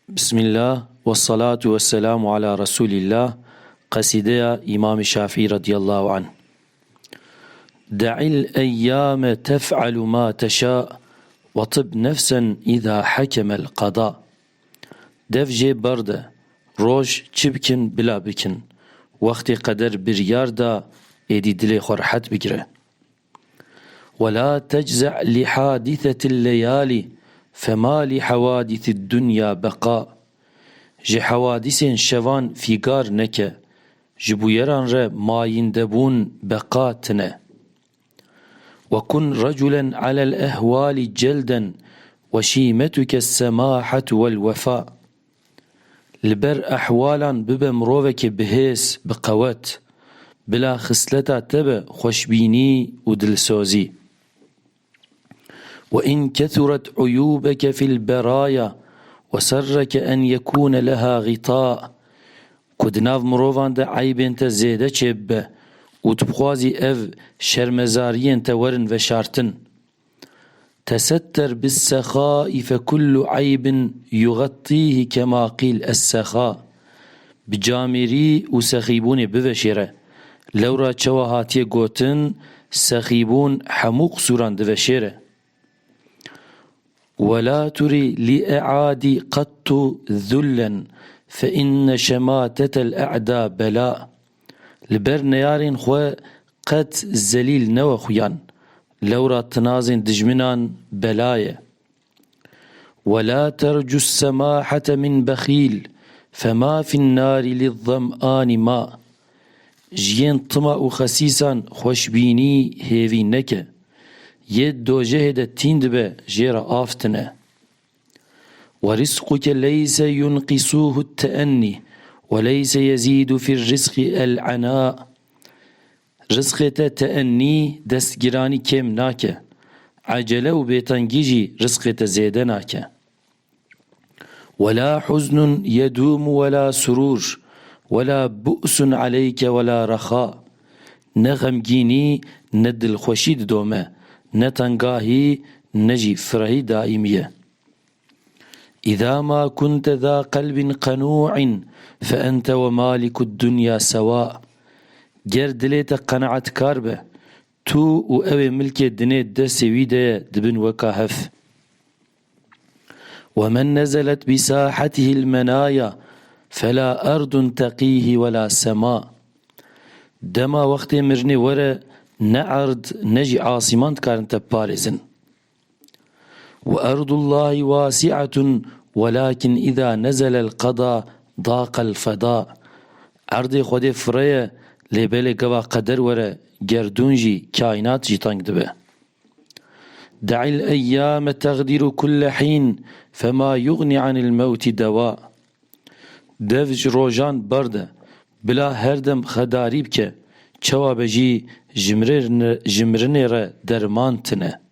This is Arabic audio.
بسم الله والصلاة والسلام على رسول الله. قصيدة إمام الشافعي رضي الله عنه. دع الأيام تفعل ما تشاء وطب نفسا إذا حكم القضاء. دفجي برده روش چبكن بلا بكن وقت قدر بريار دا ايدي دلي خرحت بگره. ولا تجزع لحادثة الليالي فما لحوادث الدنيا بقاء. جي حوادثين شوان فيقار نكه جبويران ره مايندبون بقاتنا. وكن رجلا على الأهوال جلدا وشيمتك السماحة والوفاء. لبر أحوالا ببمروفك بهيس بقوات بلا خسلتا تبا خوشبيني ودلسوزي. وإن كثرت عيوبك في البرايا وسرك أن يكون لها غطاء. كدناف مروفان دا عيبين تا زيدا چب وتبخوازي اف شرمزاريين تا ورن وشارتن. تستر بالسخاء فكل عيب يغطيه كما قيل السخاء. بجامري وسخيبون بوشيره لورا چوهاتي قوتن سخيبون حموق سوران دوشيره. ولا تري لأعادي قط ذلا فإن شماتة الأعداء بلاء. لبر نيارين خو قد زليل نو خويان لورا تنازن دجمنان بلاية. ولا ترجو السماحة من بخيل فما في النار للظمآن ماء. جين طمع خسيسا خوشبيني هيفي نكه يد دو جهد تندبه جير آفتنه. ورزقك ليس ينقصوه التأني وليس يزيد في الرزق العناء. رزقت تأني دستگراني كم ناكه عجله و بيتنجيجي رزقت زيده ناكه. ولا حزن يدوم ولا سرور ولا بؤس عليك ولا رخاء. نغمگيني ندل خوشيد دومه نتنگاهي نجي فرهي دائمية. إذا ما كنت ذا قلب قنوع فأنت ومالك الدنيا سواء. جرد ليت قناعت كاربه تو و اوه ملك الدنيا دسويده دبن وكاهف. ومن نزلت بساحته المنايا فلا أرض تقيه ولا سماء. دما وقت مرني وره نعرض نجي عاصمان كارنت بارزن. وأرض الله واسعة ولكن إذا نزل القضاء ضاق الفضاء. عرض خود فرية لبالي قوا قدر وره گردونجي كائنات جي تنگ دبه. دع الأيام تغدر كل حين فما يغني عن الموت دواء. دفج روجان برده بلا هردم خداري بك چوا بجي جمرنه را درمان تنه.